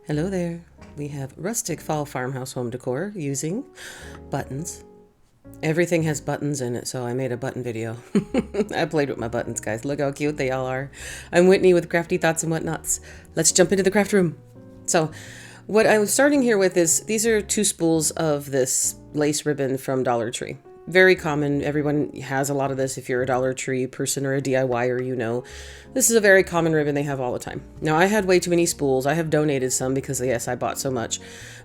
Hello there. We have rustic fall farmhouse home decor using buttons. Everything has buttons in it, so I made a button video. I played with my buttons, guys. Look how cute they all are. I'm Whitney with Crafty Thoughts and Whatnots. Let's jump into the craft room. So, what I'm starting here with is, these are 2 spools of this lace ribbon from Dollar Tree. Very common. Everyone has a lot of this. If you're a Dollar Tree person or a DIYer, you know. This is a very common ribbon they have all the time. Now, I had way too many spools. I have donated some because, yes, I bought so much.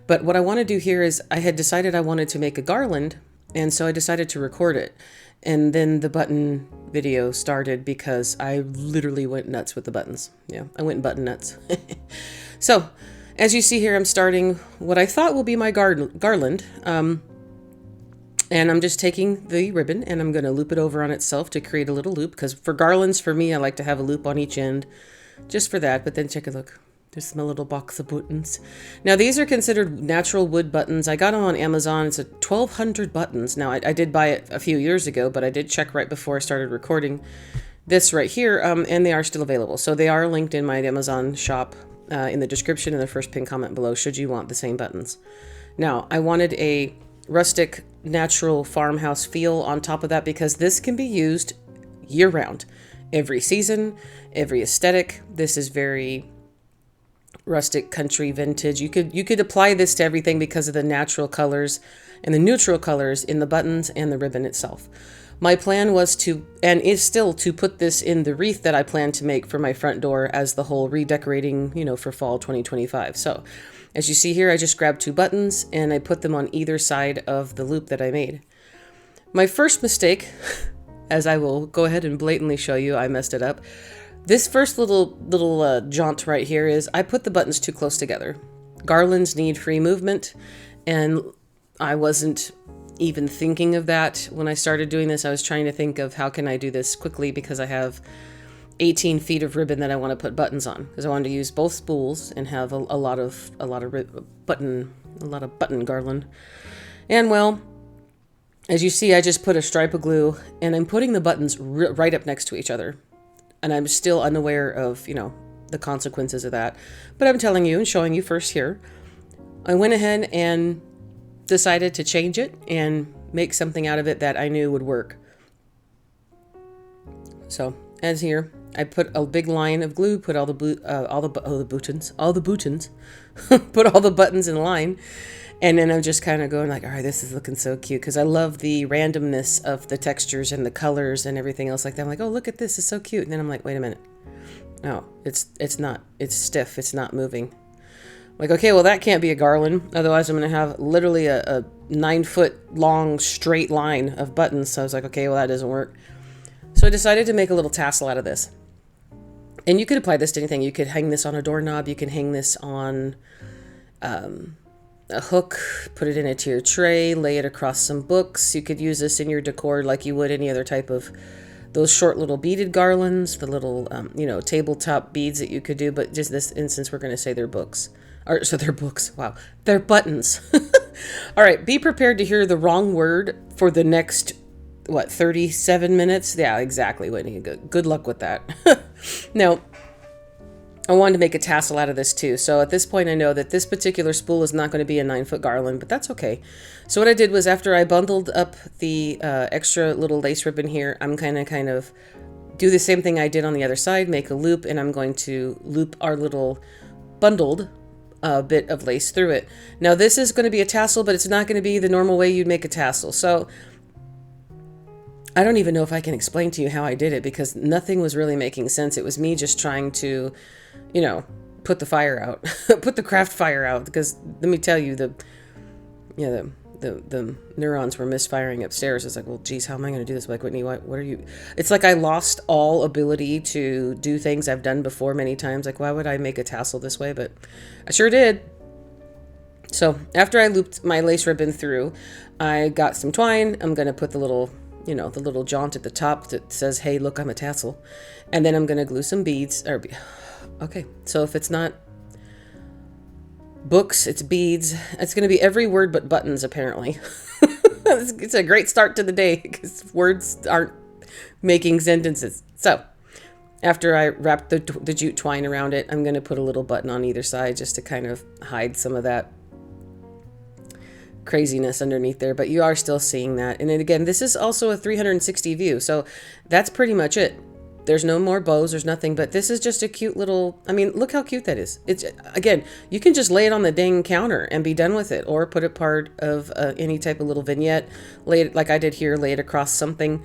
But what I want to do here is, I had decided I wanted to make a garland, and so I decided to record it. And then the button video started because I literally went nuts with the buttons. Yeah, I went button nuts. So, as you see here, I'm starting what I thought will be my garland. And I'm just taking the ribbon and I'm going to loop it over on itself to create a little loop. Because for garlands, for me, I like to have a loop on each end just for that. But then check a look. There's my little box of buttons. Now, these are considered natural wood buttons. I got them on Amazon. It's 1,200 buttons. Now, I did buy it a few years ago, but I did check right before I started recording this right here. And they are still available. So they are linked in my Amazon shop in the description and the first pinned comment below should you want the same buttons. Now, I wanted a rustic natural farmhouse feel on top of that because this can be used year-round, every season, every aesthetic. This is very rustic, country, vintage. You could apply this to everything because of the natural colors and the neutral colors in the buttons and the ribbon itself. My plan was to, and is still, to put this in the wreath that I plan to make for my front door as the whole redecorating, for fall 2025. So, as you see here, I just grabbed 2 buttons and I put them on either side of the loop that I made. My first mistake, as I will go ahead and blatantly show you, I messed it up. This first little jaunt right here is I put the buttons too close together. Garlands need free movement, and I wasn't even thinking of that when I started doing this. I was trying to think of how can I do this quickly because I have 18 feet of ribbon that I want to put buttons on, because I wanted to use both spools and have a lot of button garland. And well, as you see, I just put a stripe of glue and I'm putting the buttons right up next to each other. And I'm still unaware of, the consequences of that. But I'm telling you and showing you first here. I went ahead and decided to change it and make something out of it that I knew would work. So, as here, I put a big line of glue, put all the buttons, put all the buttons in line, and then I'm just kind of going like, all right, this is looking so cute, because I love the randomness of the textures and the colors and everything else like that. I'm like, oh, look at this, it's so cute. And then I'm like, wait a minute, no, it's not, it's stiff, it's not moving. Like, okay, well, that can't be a garland, otherwise I'm going to have literally a 9-foot long straight line of buttons. So I was like, okay, well, that doesn't work. So I decided to make a little tassel out of this. And you could apply this to anything. You could hang this on a doorknob. You can hang this on a hook, put it in a tier tray, lay it across some books. You could use this in your decor like you would any other type of those short little beaded garlands, the little, tabletop beads that you could do. But just this instance, we're going to say they're books. So they're books. Wow. They're buttons. All right. Be prepared to hear the wrong word for the next 37 minutes? Yeah, exactly, Whitney. Good luck with that. Now, I wanted to make a tassel out of this too. So at this point, I know that this particular spool is not going to be a 9-foot garland, but that's okay. So what I did was, after I bundled up the extra little lace ribbon here, I'm kind of do the same thing I did on the other side, make a loop, and I'm going to loop our little bundled bit of lace through it. Now, this is going to be a tassel, but it's not going to be the normal way you'd make a tassel. So I don't even know if I can explain to you how I did it, because nothing was really making sense. It was me just trying to, put the fire out, put the craft fire out. Because let me tell you, the neurons were misfiring upstairs. It's like, well, geez, how am I going to do this? Like, Whitney, what are you? It's like I lost all ability to do things I've done before many times. Like, why would I make a tassel this way? But I sure did. So after I looped my lace ribbon through, I got some twine. I'm going to put the little the little jaunt at the top that says, hey, look, I'm a tassel. And then I'm going to glue some beads. Okay, so if it's not books, it's beads. It's going to be every word but buttons, apparently. It's a great start to the day because words aren't making sentences. So After I wrap the jute twine around it, I'm going to put a little button on either side just to kind of hide some of that craziness underneath there, but you are still seeing that. And then again, this is also a 360 view, so that's pretty much it. There's no more bows, there's nothing, but this is just a cute little, I mean, look how cute that is. It's, again, you can just lay it on the dang counter and be done with it, or put it part of any type of little vignette, lay it, like I did here, lay it across something.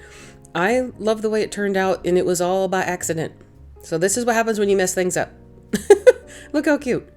I love the way it turned out, and it was all by accident. So this is what happens when you mess things up. Look how cute.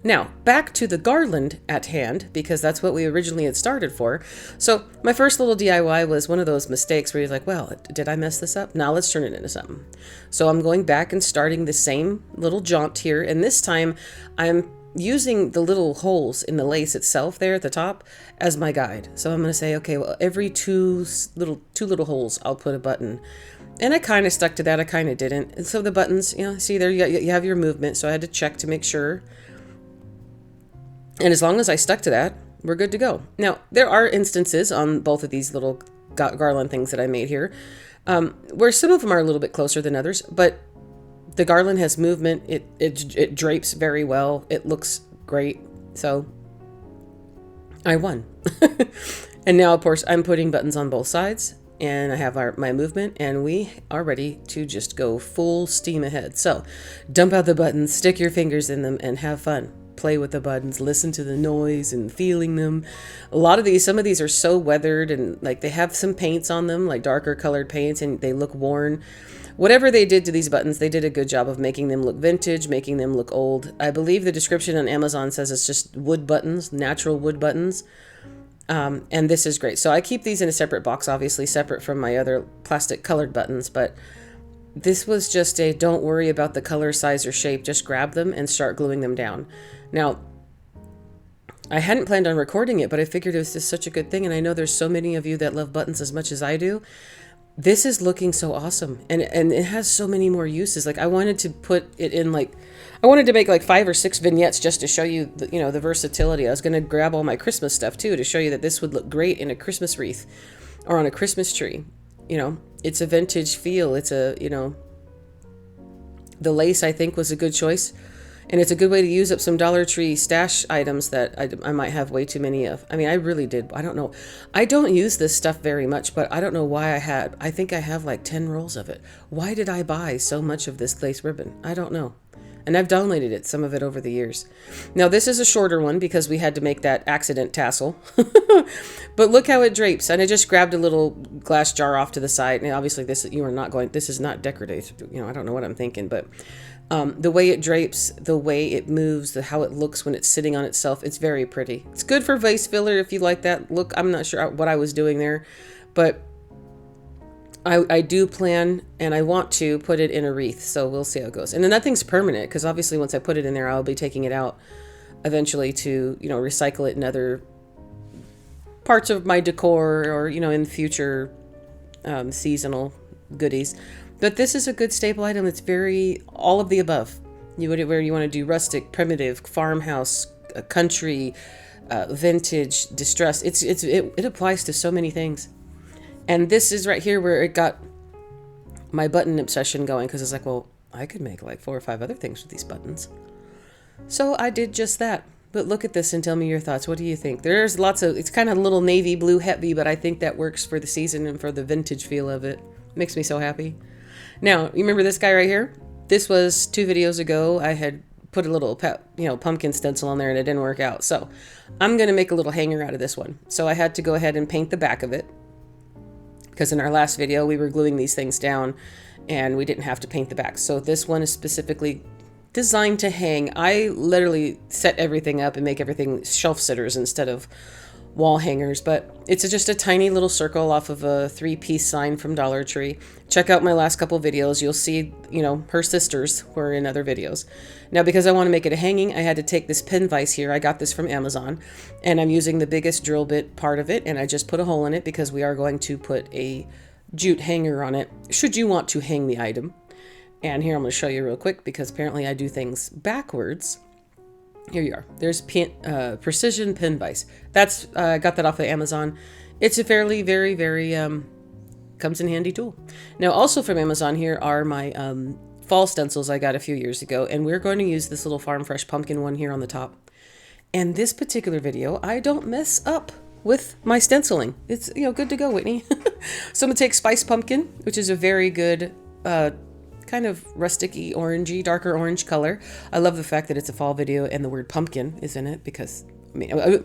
Now, back to the garland at hand, because that's what we originally had started for. So my first little DIY was one of those mistakes where you're like, well, did I mess this up? Now let's turn it into something. So I'm going back and starting the same little jaunt here, and this time I'm using the little holes in the lace itself there at the top as my guide. So I'm going to say, okay, well, every two little holes, I'll put a button. And I kind of stuck to that. I kind of didn't. And so the buttons, you know, see there, you have your movement. So I had to check to make sure. And as long as I stuck to that, we're good to go. Now, there are instances on both of these little garland things that I made here, where some of them are a little bit closer than others, but the garland has movement. It drapes very well. It looks great. So I won. And now, of course, I'm putting buttons on both sides, and I have my movement, and we are ready to just go full steam ahead. So dump out the buttons, stick your fingers in them, and have fun. Play with the buttons, listen to the noise and feeling them. Some of these are so weathered, and like they have some paints on them, like darker colored paints, and they look worn. Whatever they did to these buttons, they did a good job of making them look vintage, making them look old. I believe the description on Amazon says it's just wood buttons, natural wood buttons. And this is great. So I keep these in a separate box, obviously separate from my other plastic colored buttons, but this was just a don't worry about the color, size, or shape. Just grab them and start gluing them down. Now, I hadn't planned on recording it, but I figured it was just such a good thing. And I know there's so many of you that love buttons as much as I do. This is looking so awesome. And it has so many more uses. Like I wanted to put it in I wanted to make like 5 or 6 vignettes just to show you the versatility. I was going to grab all my Christmas stuff too, to show you that this would look great in a Christmas wreath or on a Christmas tree. It's a vintage feel. It's the lace I think was a good choice. And it's a good way to use up some Dollar Tree stash items that I might have way too many of. I mean, I really did. I don't know. I don't use this stuff very much, but I don't know why I think I have like 10 rolls of it. Why did I buy so much of this lace ribbon? I don't know. And I've donated some of it over the years. Now, this is a shorter one because we had to make that accident tassel. But look how it drapes. And I just grabbed a little glass jar off to the side. And obviously, this is not decorative. I don't know what I'm thinking, but the way it drapes, the way it moves, how it looks when it's sitting on itself, it's very pretty. It's good for vase filler if you like that look. I'm not sure what I was doing there, but I do plan and I want to put it in a wreath, so we'll see how it goes. And then nothing's permanent because obviously once I put it in there, I'll be taking it out eventually to, recycle it in other parts of my decor or, in future seasonal goodies. But this is a good staple item. It's very all of the above. Where you want to do rustic, primitive, farmhouse, country, vintage, distress. It applies to so many things. And this is right here where it got my button obsession going, because it's like, well, I could make like 4 or 5 other things with these buttons. So I did just that. But look at this and tell me your thoughts. What do you think? There's it's kind of a little navy blue heavy, but I think that works for the season and for the vintage feel of it. Makes me so happy. Now, you remember this guy right here? This was 2 videos ago. I had put a little pumpkin stencil on there and it didn't work out. So I'm going to make a little hanger out of this one. So I had to go ahead and paint the back of it, because in our last video we were gluing these things down and we didn't have to paint the back. So this one is specifically designed to hang. I literally set everything up and make everything shelf sitters instead of wall hangers, but it's just a tiny little circle off of a 3-piece sign from Dollar Tree. Check out my last couple videos. You'll see, her sisters were in other videos. Now, because I want to make it a hanging, I had to take this pin vise here. I got this from Amazon, and I'm using the biggest drill bit part of it, and I just put a hole in it because we are going to put a jute hanger on it, should you want to hang the item. And here, I'm going to show you real quick, because apparently I do things backwards. Here you are. There's precision pin vise. I got that off of Amazon. It's a fairly, very, very comes in handy tool. Now, also from Amazon here are my fall stencils I got a few years ago, and we're going to use this little Farm Fresh pumpkin one here on the top. And this particular video, I don't mess up with my stenciling. It's, you know, good to go, Whitney. So I'm gonna take Spice Pumpkin, which is a very good kind of rustic-y, orangey, darker orange color. I love the fact that it's a fall video and the word pumpkin is in it because, I mean,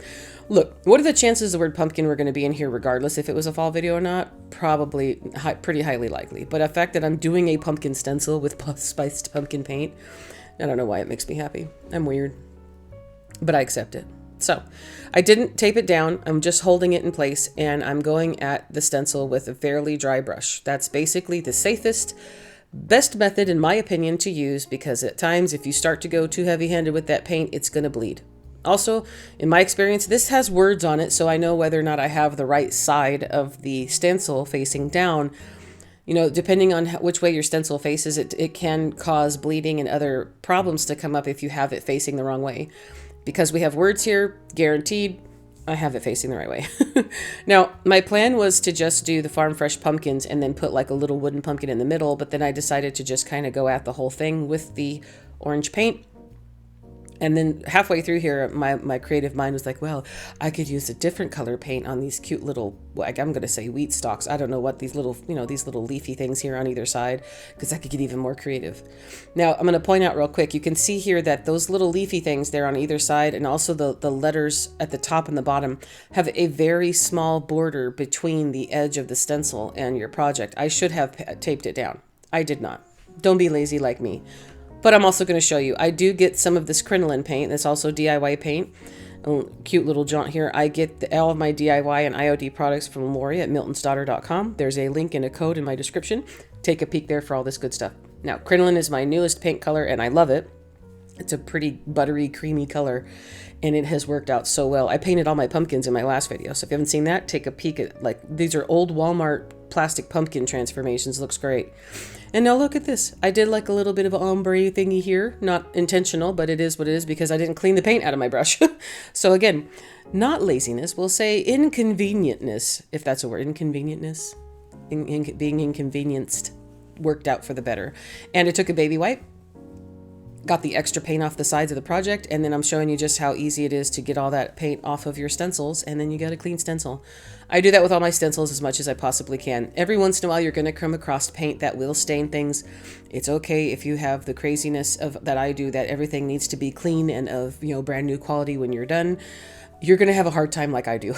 look, what are the chances the word pumpkin were going to be in here regardless if it was a fall video or not? Probably pretty highly likely. But the fact that I'm doing a pumpkin stencil with spiced pumpkin paint, I don't know why it makes me happy. I'm weird, but I accept it. So I didn't tape it down. I'm just holding it in place, and I'm going at the stencil with a fairly dry brush. That's basically the safest, best method, in my opinion, to use, because at times if you start to go too heavy-handed with that paint, it's going to bleed. Also, in my experience, this has words on it, so I know whether or not I have the right side of the stencil facing down. You know, depending on which way your stencil faces, it can cause bleeding and other problems to come up if you have it facing the wrong way. Because we have words here, guaranteed, I have it facing the right way. Now, my plan was to just do the Farm Fresh pumpkins and then put like a little wooden pumpkin in the middle, but then I decided to just kind of go at the whole thing with the orange paint. And then halfway through here, my creative mind was like, well, I could use a different color paint on these cute little, like I'm going to say wheat stalks. I don't know what these little, you know, these little leafy things here on either side, because I could get even more creative. Now, I'm going to point out real quick, you can see here that those little leafy things there on either side, and also the letters at the top and the bottom, have a very small border between the edge of the stencil and your project. I should have taped it down. I did not. Don't be lazy like me. But I'm also going to show you, I do get some of this crinoline paint. That's also DIY paint. Cute little jaunt here. I get all of my DIY and IOD products from Lori at miltonsdaughter.com. There's a link and a code in my description. Take a peek there for all this good stuff. Now, crinoline is my newest paint color, and I love it. It's a pretty buttery, creamy color, and it has worked out so well. I painted all my pumpkins in my last video, so if you haven't seen that, take a peek at, like, these are old Walmart plastic pumpkin transformations. Looks great. And now look at this. I did like a little bit of an ombre thingy here. Not intentional, but it is what it is because I didn't clean the paint out of my brush. So again, not laziness. We'll say inconvenientness, if that's a word. Inconvenientness. Being inconvenienced worked out for the better. And I took a baby wipe, got the extra paint off the sides of the project, and then I'm showing you just how easy it is to get all that paint off of your stencils, and then you got a clean stencil. I do that with all my stencils as much as I possibly can. Every once in a while you're going to come across paint that will stain things. It's okay if you have the craziness of that I do, that everything needs to be clean and of, you know, brand new quality when you're done. You're going to have a hard time like I do.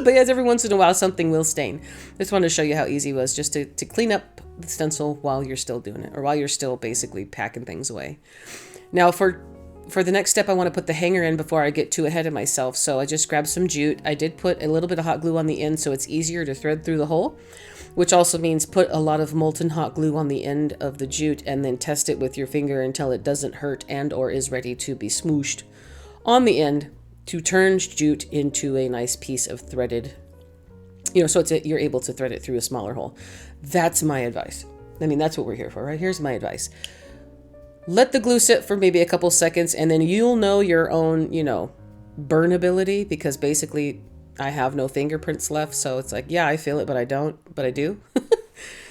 But yes, every once in a while something will stain. Just wanted to show you how easy it was just to clean up the stencil while you're still doing it, or while you're still basically packing things away. Now for the next step, I want to put the hanger in before I get too ahead of myself. So I just grabbed some jute. I did put a little bit of hot glue on the end so it's easier to thread through the hole, which also means put a lot of molten hot glue on the end of the jute and then test it with your finger until it doesn't hurt and or is ready to be smooshed on the end to turn jute into a nice piece of threaded, you know, so you're able to thread it through a smaller hole. That's my advice. I mean, that's what we're here for, right? Here's my advice. Let the glue sit for maybe a couple seconds, and then you'll know your own, you know, burnability, because basically I have no fingerprints left. So it's like, yeah, I feel it, but I don't, but I do.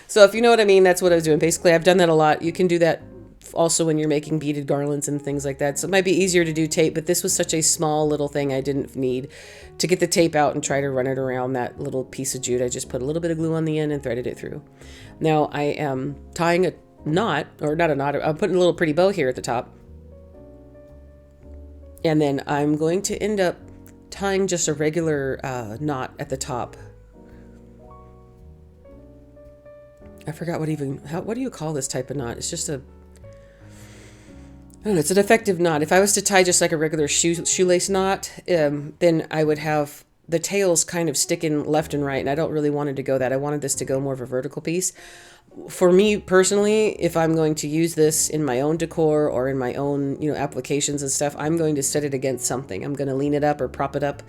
So if you know what I mean, that's what I was doing. Basically, I've done that a lot. You can do that also when you're making beaded garlands and things like that. So it might be easier to do tape, but this was such a small little thing I didn't need to get the tape out and try to run it around that little piece of jute. I just put a little bit of glue on the end and threaded it through. Now I am tying a knot, or not a knot, I'm putting a little pretty bow here at the top. And then I'm going to end up tying just a regular knot at the top. I forgot what do you call this type of knot? It's just I don't know, it's an effective knot. If I was to tie just like a regular shoelace knot, then I would have the tails kind of sticking left and right, and I don't really want it to go that. I wanted this to go more of a vertical piece. For me personally, if I'm going to use this in my own decor or in my own, you know, applications and stuff, I'm going to set it against something. I'm going to lean it up or prop it up.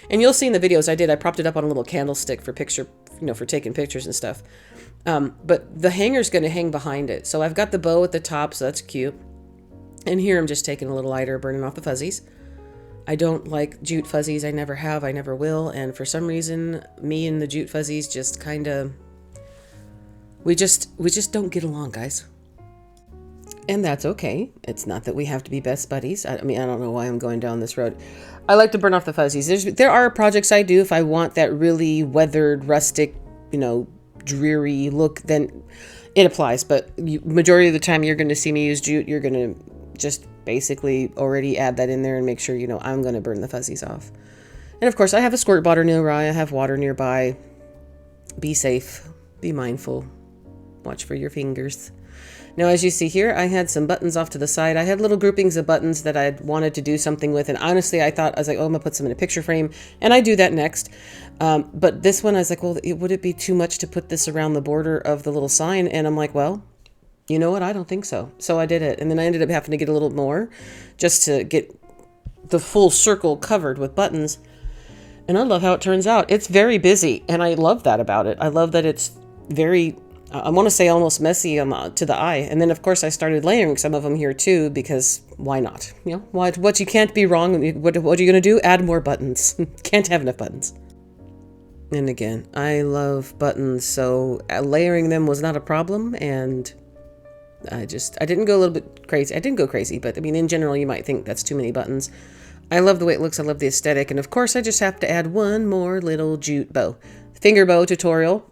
And you'll see in the videos I propped it up on a little candlestick for for taking pictures and stuff. But the hanger's going to hang behind it. So I've got the bow at the top, so that's cute. And here I'm just taking a little lighter, burning off the fuzzies. I don't like jute fuzzies. I never have. I never will. And for some reason, me and the jute fuzzies just kind of, We just don't get along, guys. And that's okay. It's not that we have to be best buddies. I mean, I don't know why I'm going down this road. I like to burn off the fuzzies. There are projects I do if I want that really weathered, rustic, dreary look, then it applies. But majority of the time you're going to see me use jute, you're going to just basically already add that in there and make sure, I'm going to burn the fuzzies off. And of course, I have a squirt bottle nearby. I have water nearby. Be safe. Be mindful. Watch for your fingers. Now, as you see here, I had some buttons off to the side. I had little groupings of buttons that I wanted to do something with. And honestly, I was like, oh, I'm going to put some in a picture frame. And I do that next. But this one, I was like, well, would it be too much to put this around the border of the little sign? And I'm like, well, you know what? I don't think so. So I did it. And then I ended up having to get a little more just to get the full circle covered with buttons. And I love how it turns out. It's very busy. And I love that about it. I love that it's very... I want to say almost messy to the eye. And then, of course, I started layering some of them here, too, because why not? What you can't be wrong. What are you going to do? Add more buttons. Can't have enough buttons. And again, I love buttons, so layering them was not a problem. And I didn't go a little bit crazy. I didn't go crazy, but I mean, in general, you might think that's too many buttons. I love the way it looks. I love the aesthetic. And of course, I just have to add one more little jute bow. Finger bow tutorial.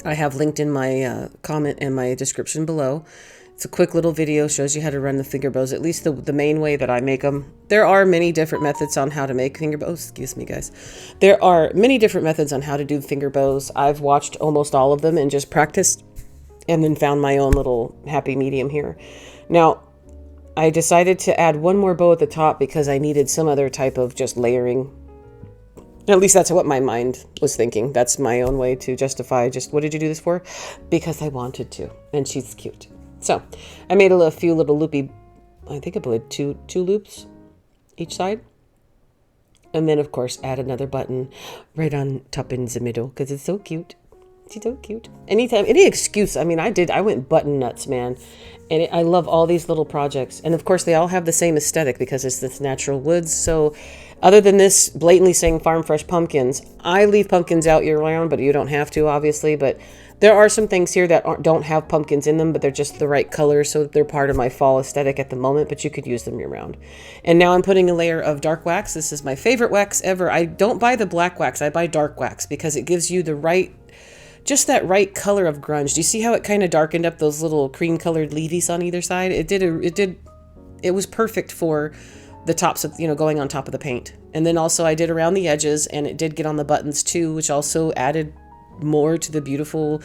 I have linked in my comment and my description below. It's a quick little video, shows you how to run the finger bows, at least the main way that I make them. There are many different methods on how to make finger bows. Excuse me, guys. There are many different methods on how to do finger bows. I've watched almost all of them and just practiced and then found my own little happy medium here. Now, I decided to add one more bow at the top because I needed some other type of just layering. At least that's what my mind was thinking. That's my own way to justify just, what did you do this for? Because I wanted to. And she's cute. So I made a few little loopy, I think I put two loops each side. And then, of course, add another button right on top in the middle because it's so cute. She's so cute. Anytime, any excuse. I mean, I went button nuts, man. And I love all these little projects. And of course, they all have the same aesthetic because it's this natural woods. So other than this blatantly saying farm fresh pumpkins, I leave pumpkins out year round, but you don't have to, obviously. But there are some things here that don't have pumpkins in them, but they're just the right color. So they're part of my fall aesthetic at the moment, but you could use them year round. And now I'm putting a layer of dark wax. This is my favorite wax ever. I don't buy the black wax. I buy dark wax because it gives you the right... just that right color of grunge. Do you see how it kind of darkened up those little cream colored leaves on either side? It was perfect for the tops of, going on top of the paint. And then also I did around the edges and it did get on the buttons too, which also added more to the beautiful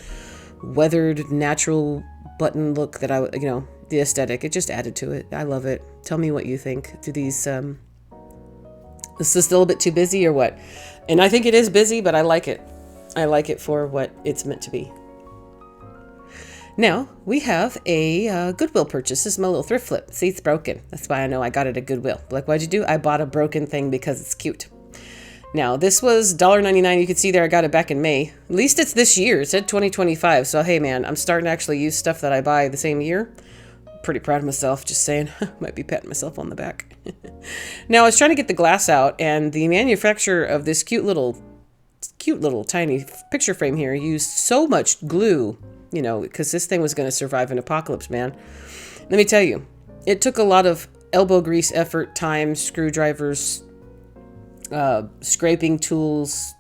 weathered natural button look that the aesthetic. It just added to it. I love it. Tell me what you think. Do these, is this still a bit too busy or what? And I think it is busy, but I like it. I like it for what it's meant to be. Now, we have a Goodwill purchase. This is my little thrift flip. See, it's broken. That's why I know I got it at Goodwill. Like, what'd you do? I bought a broken thing because it's cute. Now, this was $1.99. You can see there I got it back in May. At least it's this year. It said 2025. So, hey, man, I'm starting to actually use stuff that I buy the same year. Pretty proud of myself, just saying. Might be patting myself on the back. Now, I was trying to get the glass out, and the manufacturer of this cute little tiny picture frame here used so much glue, because this thing was going to survive an apocalypse, man. Let me tell you, it took a lot of elbow grease, effort, time, screwdrivers, scraping tools,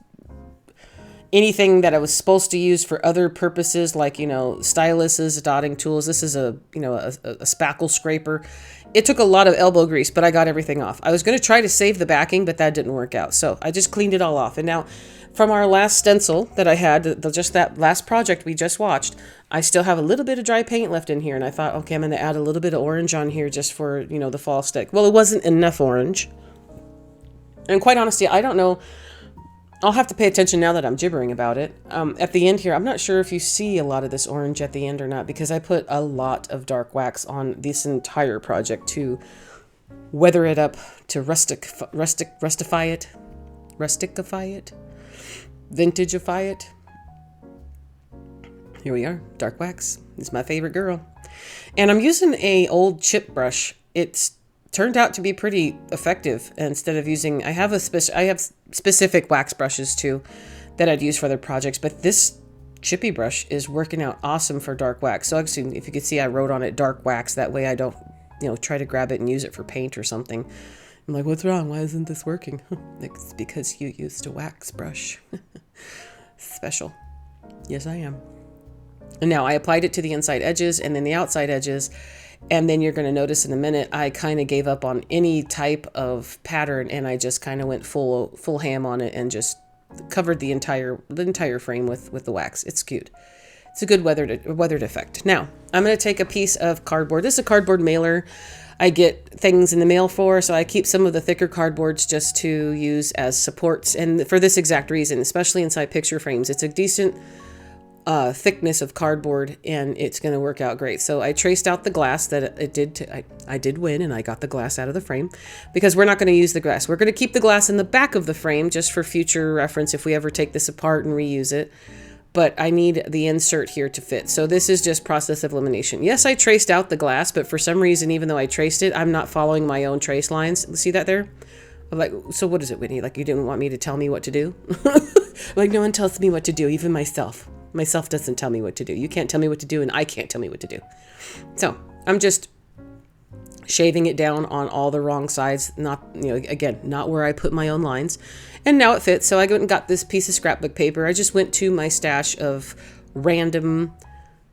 anything that I was supposed to use for other purposes, like, styluses, dotting tools. This is a spackle scraper. It took a lot of elbow grease, but I got everything off. I was going to try to save the backing, but that didn't work out. So I just cleaned it all off. And now from our last stencil that I had, just that last project we just watched, I still have a little bit of dry paint left in here. And I thought, okay, I'm going to add a little bit of orange on here just for, the fall stick. Well, it wasn't enough orange. And quite honestly, I don't know. I'll have to pay attention now that I'm gibbering about it. At the end here, I'm not sure if you see a lot of this orange at the end or not, because I put a lot of dark wax on this entire project to weather it up, to rustify it, vintageify it. Here we are, dark wax. It's my favorite girl. And I'm using a old chip brush. It's turned out to be pretty effective. Instead of using, I have specific wax brushes too that I'd use for other projects, but this chippy brush is working out awesome for dark wax. So actually, if you could see, I wrote on it dark wax. That way I don't, try to grab it and use it for paint or something. I'm like, what's wrong? Why isn't this working? It's because you used a wax brush. Special. Yes, I am. And now I applied it to the inside edges and then the outside edges. And then you're going to notice in a minute, I kind of gave up on any type of pattern, and I just kind of went full ham on it and just covered the entire frame with the wax. It's cute. It's a good weathered effect. Now, I'm going to take a piece of cardboard. This is a cardboard mailer I get things in the mail for, so I keep some of the thicker cardboards just to use as supports. And for this exact reason, especially inside picture frames, it's a decent thickness of cardboard, and it's going to work out great. So I traced out the glass that I did win, and I got the glass out of the frame because we're not going to use the glass. We're going to keep the glass in the back of the frame just for future reference if we ever take this apart and reuse it. But I need the insert here to fit. So this is just process of elimination. Yes, I traced out the glass, but for some reason, even though I traced it, I'm not following my own trace lines. See that there? I'm like, so what is it, Whitney? Like, you didn't want me to tell me what to do? Like, no one tells me what to do, even myself. Myself doesn't tell me what to do. You can't tell me what to do, and I can't tell me what to do. So I'm just shaving it down on all the wrong sides, not, again, not where I put my own lines. And now it fits. So I went and got this piece of scrapbook paper. I just went to my stash of random,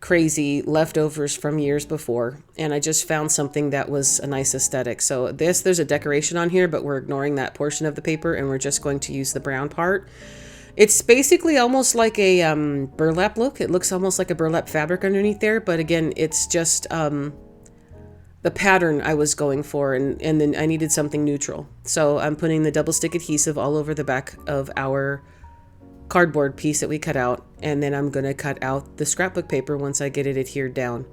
crazy leftovers from years before, and I just found something that was a nice aesthetic. So there's a decoration on here, but we're ignoring that portion of the paper, and we're just going to use the brown part. It's basically almost like a burlap look. It looks almost like a burlap fabric underneath there, but again, it's just the pattern I was going for, and then I needed something neutral. So I'm putting the double stick adhesive all over the back of our cardboard piece that we cut out, and then I'm going to cut out the scrapbook paper once I get it adhered down.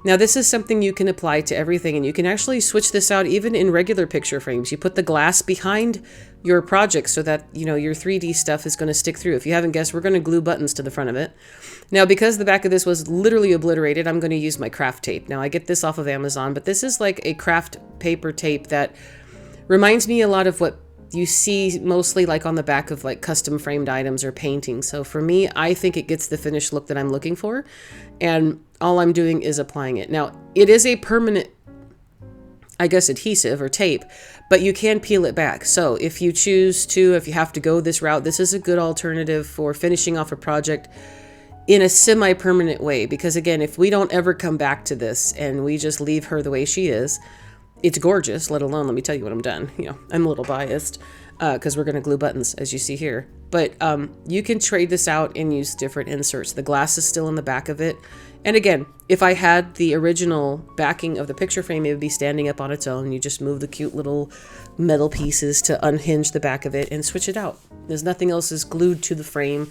Now this is something you can apply to everything, and you can actually switch this out even in regular picture frames. You put the glass behind your project so that your 3D stuff is going to stick through. If you haven't guessed, we're going to glue buttons to the front of it. Now because the back of this was literally obliterated, I'm going to use my craft tape. Now I get this off of Amazon, but this is like a craft paper tape that reminds me a lot of what you see mostly like on the back of like custom framed items or paintings. So for me, I think it gets the finished look that I'm looking for, and all I'm doing is applying it. Now it is a permanent, I guess, adhesive or tape, but you can peel it back. So if you choose to, if you have to go this route, this is a good alternative for finishing off a project in a semi-permanent way. Because again, if we don't ever come back to this and we just leave her the way she is, it's gorgeous, let alone, let me tell you when I'm done. I'm a little biased because we're going to glue buttons, as you see here. But you can trade this out and use different inserts. The glass is still in the back of it. And again, if I had the original backing of the picture frame, it would be standing up on its own. You just move the cute little metal pieces to unhinge the back of it and switch it out. There's nothing else is glued to the frame.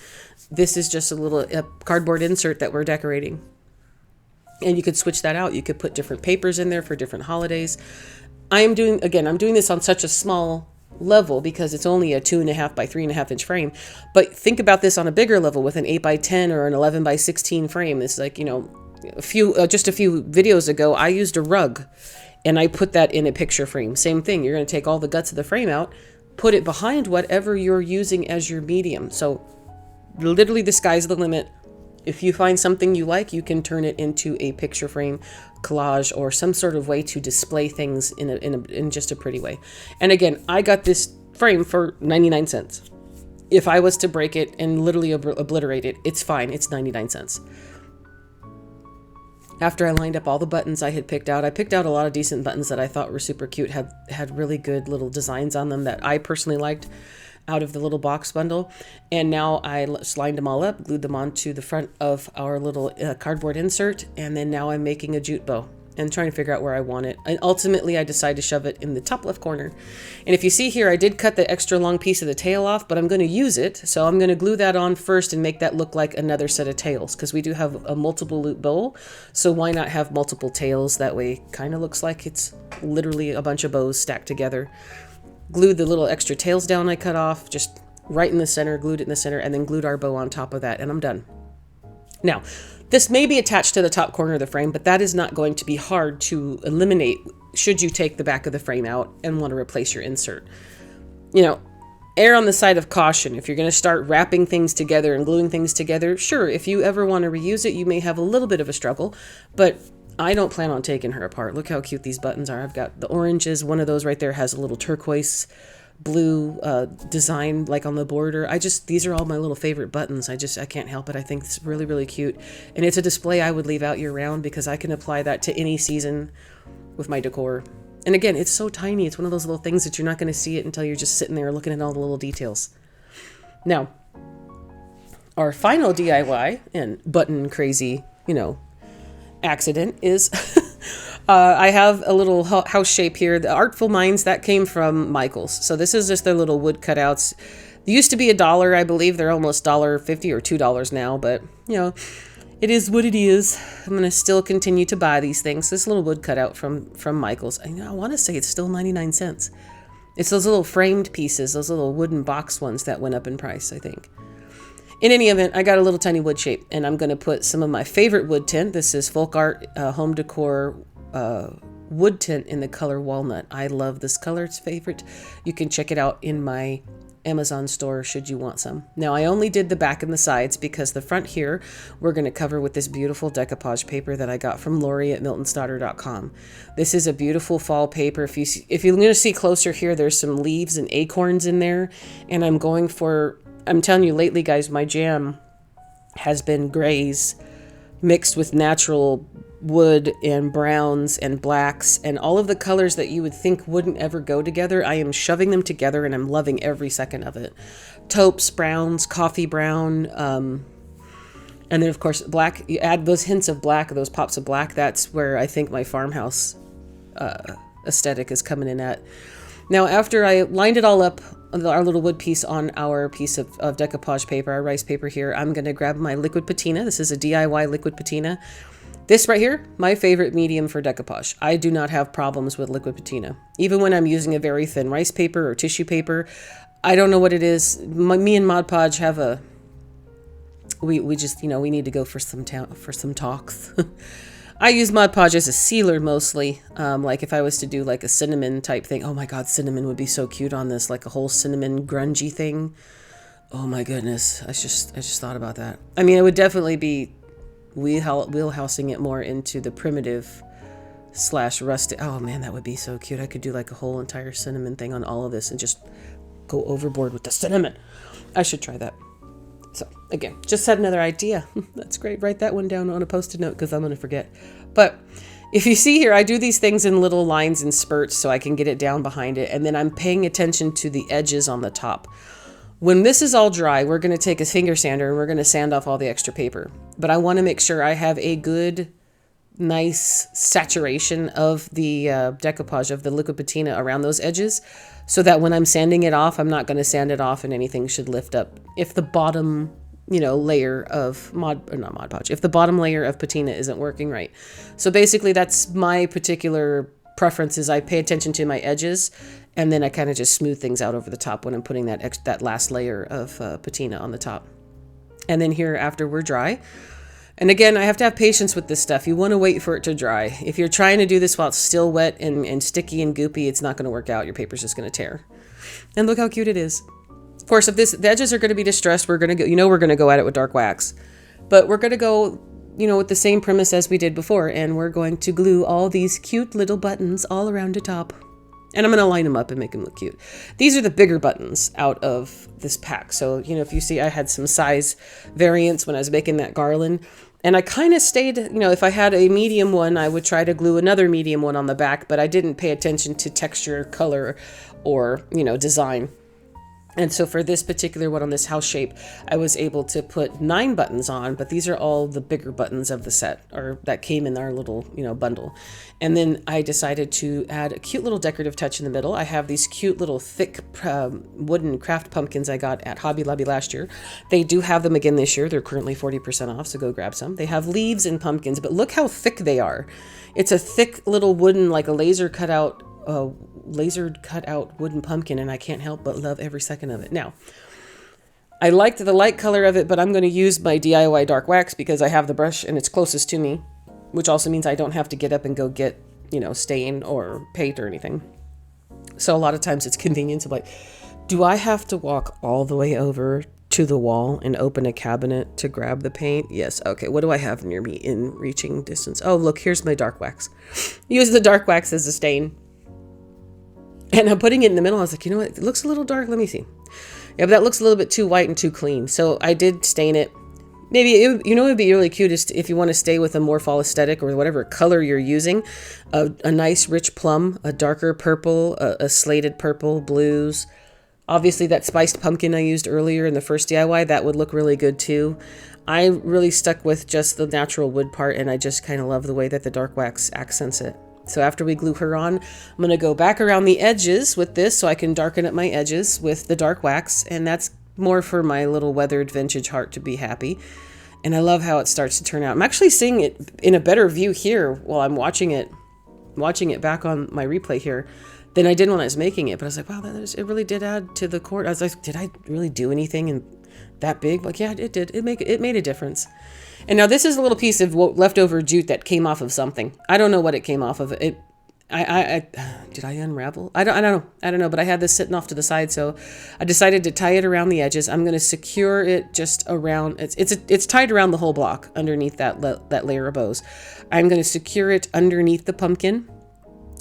This is just a cardboard insert that we're decorating. And you could switch that out. You could put different papers in there for different holidays. I'm doing this on such a small level because it's only a 2.5 by 3.5 inch frame. But think about this on a bigger level with an 8 by 10 or an 11 by 16 frame. It's like, just a few videos ago, I used a rug and I put that in a picture frame. Same thing. You're going to take all the guts of the frame out, put it behind whatever you're using as your medium. So literally the sky's the limit. If you find something you like, you can turn it into a picture frame, collage, or some sort of way to display things in just a pretty way. And again, I got this frame for 99 cents. If I was to break it and literally obliterate it, it's fine. It's 99 cents. After I lined up all the buttons I had picked out, I picked out a lot of decent buttons that I thought were super cute, had really good little designs on them that I personally liked out of the little box bundle. And now I just lined them all up, glued them onto the front of our little cardboard insert, and then now I'm making a jute bow and trying to figure out where I want it. And ultimately I decided to shove it in the top left corner. And if you see here, I did cut the extra long piece of the tail off, but I'm going to use it. So I'm going to glue that on first and make that look like another set of tails, because we do have a multiple loop bow. So why not have multiple tails? That way it kind of looks like it's literally a bunch of bows stacked together. Glued the little extra tails down I cut off, just right in the center, glued it in the center, and then glued our bow on top of that, and I'm done. Now, this may be attached to the top corner of the frame, but that is not going to be hard to eliminate should you take the back of the frame out and want to replace your insert. err on the side of caution. If you're going to start wrapping things together and gluing things together, sure, if you ever want to reuse it, you may have a little bit of a struggle, but I don't plan on taking her apart. Look how cute these buttons are. I've got the oranges. One of those right there has a little turquoise blue design like on the border. These are all my little favorite buttons. I can't help it. I think it's really, really cute. And it's a display I would leave out year round because I can apply that to any season with my decor. And again, it's so tiny. It's one of those little things that you're not going to see it until you're just sitting there looking at all the little details. Now, our final DIY and button crazy, accident is I have a little house shape here. The Artful Minds, that came from Michael's. So this is just their little wood cutouts. They used to be $1, I believe. They're almost $1.50 or $2 now, but it is what it is. I'm going to still continue to buy these things. This little wood cutout from Michael's. I want to say it's still 99 cents. It's those little framed pieces, those little wooden box ones that went up in price, I think. In any event, I got a little tiny wood shape, and I'm going to put some of my favorite wood tint. This is Folk Art Home Decor wood tint in the color Walnut. I love this color. It's favorite. You can check it out in my Amazon store should you want some. Now, I only did the back and the sides because the front here we're going to cover with this beautiful decoupage paper that I got from Lori at miltonsdaughter.com. This is a beautiful fall paper. If you're going to see closer here, there's some leaves and acorns in there, and I'm telling you lately, guys, my jam has been grays mixed with natural wood and browns and blacks and all of the colors that you would think wouldn't ever go together. I am shoving them together and I'm loving every second of it. Taupes, browns, coffee brown, and then of course black. You add those hints of black, those pops of black. That's where I think my farmhouse aesthetic is coming in at. Now, after I lined it all up, our little wood piece on our piece of decoupage paper, our rice paper here, I'm going to grab my liquid patina. This is a DIY liquid patina. This right here, my favorite medium for decoupage. I do not have problems with liquid patina. Even when I'm using a very thin rice paper or tissue paper, I don't know what it is. Me and Mod Podge have we just, we need to go for some talks. I use Mod Podge as a sealer mostly. Like if I was to do like a cinnamon type thing. Oh my God, cinnamon would be so cute on this, like a whole cinnamon grungy thing. Oh my goodness. I just thought about that. I mean, it would definitely be wheelhousing it more into the primitive / rustic. Oh man, that would be so cute. I could do like a whole entire cinnamon thing on all of this and just go overboard with the cinnamon. I should try that. So again, just had another idea. That's great. Write that one down on a post-it note because I'm going to forget. But if you see here, I do these things in little lines and spurts so I can get it down behind it. And then I'm paying attention to the edges on the top. When this is all dry, we're going to take a finger sander and we're going to sand off all the extra paper. But I want to make sure I have a good, nice saturation of the decoupage of the liquid patina around those edges so that when I'm sanding it off, I'm not going to sand it off and anything should lift up. If the bottom, layer of if the bottom layer of patina isn't working right. So basically that's my particular preference is I pay attention to my edges and then I kind of just smooth things out over the top when I'm putting that last layer of patina on the top. And then here after we're dry, and again, I have to have patience with this stuff. You want to wait for it to dry. If you're trying to do this while it's still wet and sticky and goopy, it's not going to work out. Your paper's just going to tear. And look how cute it is. Of course, if the edges are going to be distressed, we're going to go, we're going to go at it with dark wax. But we're going to go, with the same premise as we did before. And we're going to glue all these cute little buttons all around the top. And I'm going to line them up and make them look cute. These are the bigger buttons out of this pack. So, if you see, I had some size variants when I was making that garland. And I kind of stayed, if I had a medium one, I would try to glue another medium one on the back, but I didn't pay attention to texture, color, or, design. And so for this particular one on this house shape, I was able to put 9 buttons on, but these are all the bigger buttons of the set, or that came in our little, bundle. And then I decided to add a cute little decorative touch in the middle. I have these cute little thick wooden craft pumpkins I got at Hobby Lobby last year. They do have them again this year. They're currently 40% off, so go grab some. They have leaves and pumpkins, but look how thick they are. It's a thick little wooden, like a laser cut out wooden pumpkin, and I can't help but love every second of it. Now, I liked the light color of it, but I'm going to use my DIY dark wax because I have the brush and it's closest to me, which also means I don't have to get up and go get, stain or paint or anything. So a lot of times it's convenient to Do I have to walk all the way over to the wall and open a cabinet to grab the paint? Yes. Okay. What do I have near me in reaching distance? Oh, look, here's my dark wax. Use the dark wax as a stain. And I'm putting it in the middle. I was like, you know what? It looks a little dark. Let me see. Yeah, but that looks a little bit too white and too clean. So I did stain it. Maybe, it would be really cute if you want to stay with a more fall aesthetic or whatever color you're using. A nice rich plum, a darker purple, a slated purple, blues. Obviously, that spiced pumpkin I used earlier in the first DIY, that would look really good too. I really stuck with just the natural wood part, and I just kind of love the way that the dark wax accents it. So after we glue her on, I'm going to go back around the edges with this so I can darken up my edges with the dark wax, and that's more for my little weathered vintage heart to be happy. And I love how it starts to turn out. I'm actually seeing it in a better view here while I'm watching it back on my replay here than I did when I was making it. But I was like, wow, it really did add to the court. I was like, did I really do anything in that big? Like, yeah, it did. It made a difference. And now this is a little piece of leftover jute that came off of something. I don't know what it came off of. Did I unravel? I don't know. But I had this sitting off to the side, so I decided to tie it around the edges. I'm going to secure it just around. It's tied around the whole block underneath that layer of bows. I'm going to secure it underneath the pumpkin.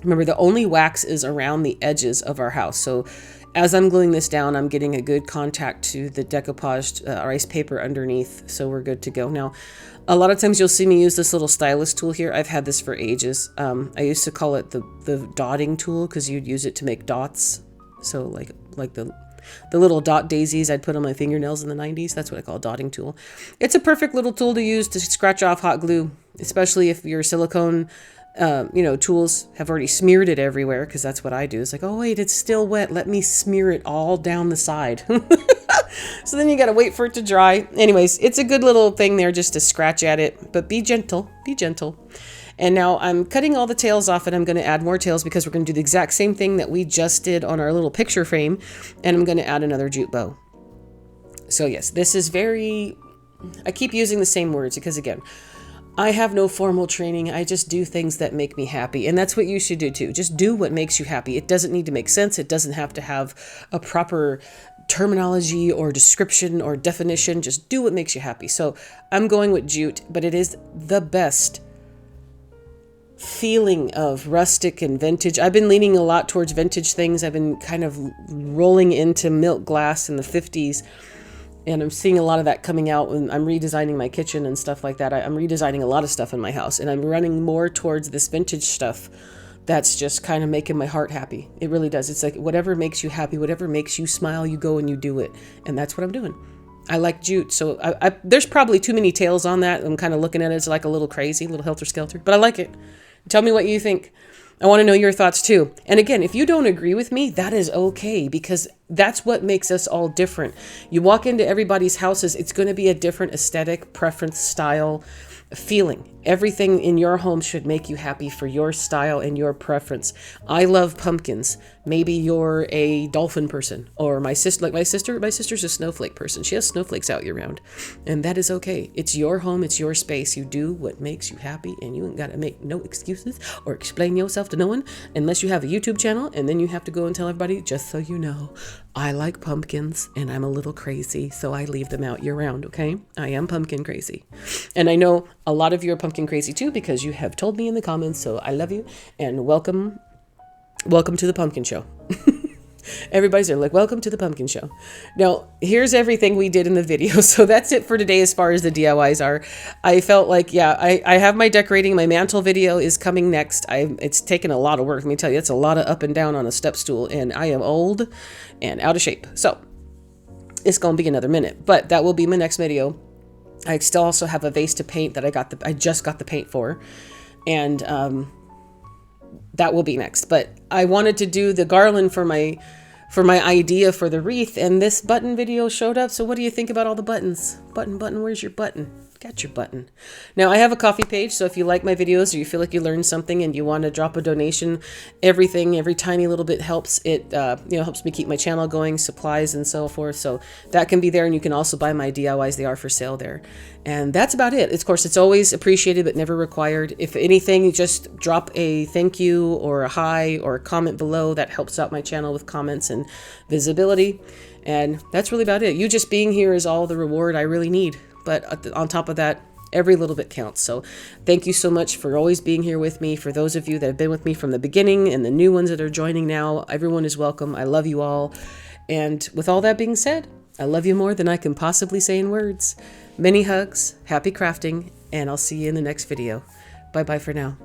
Remember, the only wax is around the edges of our house. So as I'm gluing this down, I'm getting a good contact to the decoupaged rice paper underneath. So we're good to go. Now, a lot of times you'll see me use this little stylus tool here. I've had this for ages. I used to call it the dotting tool because you'd use it to make dots. So like the little dot daisies I'd put on my fingernails in the 90s. That's what I call a dotting tool. It's a perfect little tool to use to scratch off hot glue, especially if your silicone tools have already smeared it everywhere, because that's what I do. It's like, oh wait, it's still wet. Let me smear it all down the side. So then you got to wait for it to dry. Anyways, it's a good little thing there just to scratch at it, but be gentle, be gentle. And now I'm cutting all the tails off, and I'm going to add more tails because we're going to do the exact same thing that we just did on our little picture frame. And I'm going to add another jute bow. So yes, this is I keep using the same words because, again, I have no formal training. I just do things that make me happy. And that's what you should do too. Just do what makes you happy. It doesn't need to make sense. It doesn't have to have a proper terminology or description or definition. Just do what makes you happy. So I'm going with jute, but it is the best feeling of rustic and vintage. I've been leaning a lot towards vintage things. I've been kind of rolling into milk glass in the 50s. And I'm seeing a lot of that coming out when I'm redesigning my kitchen and stuff like that. I'm redesigning a lot of stuff in my house, and I'm running more towards this vintage stuff that's just kind of making my heart happy. It really does. It's like whatever makes you happy, whatever makes you smile, you go and you do it. And that's what I'm doing. I like jute. So there's probably too many tails on that. I'm kind of looking at it as like a little crazy, a little helter-skelter. But I like it. Tell me what you think. I want to know your thoughts too. And again, if you don't agree with me, that is okay, because that's what makes us all different. You walk into everybody's houses, it's going to be a different aesthetic, preference, style, feeling. Everything in your home should make you happy for your style and your preference. I love pumpkins. Maybe you're a dolphin person, or my sister's a snowflake person. She has snowflakes out year round, and that is okay. It's your home, it's your space. You do what makes you happy, and you ain't got to make no excuses or explain yourself to no one unless you have a YouTube channel, and then you have to go and tell everybody, just so you know, I like pumpkins and I'm a little crazy, so I leave them out year round, okay? I am pumpkin crazy. And I know a lot of you are pumpkin crazy too, because you have told me in the comments, so I love you, and welcome to the pumpkin show. Everybody's there like, welcome to the pumpkin show. Now, here's everything we did in the video. So that's it for today as far as the DIYs are. I felt like, yeah, I have my decorating. My mantle video is coming next. It's taken a lot of work. Let me tell you, it's a lot of up and down on a step stool, and I am old and out of shape. So it's going to be another minute, but that will be my next video. I still also have a vase to paint that I just got the paint for, and that will be next. But I wanted to do the garland for my idea for the wreath, and this button video showed up. So what do you think about all the buttons? Button, where's your button? Got your button. Now I have a coffee page, so if you like my videos or you feel like you learned something and you want to drop a donation, every tiny little bit helps. It helps me keep my channel going, supplies and so forth. So that can be there, and you can also buy my DIYs. They are for sale there. And that's about it. Of course, it's always appreciated but never required. If anything, just drop a thank you or a hi or a comment below. That helps out my channel with comments and visibility. And that's really about it. You just being here is all the reward I really need. But on top of that, every little bit counts. So thank you so much for always being here with me. For those of you that have been with me from the beginning and the new ones that are joining now, everyone is welcome. I love you all. And with all that being said, I love you more than I can possibly say in words. Many hugs, happy crafting, and I'll see you in the next video. Bye-bye for now.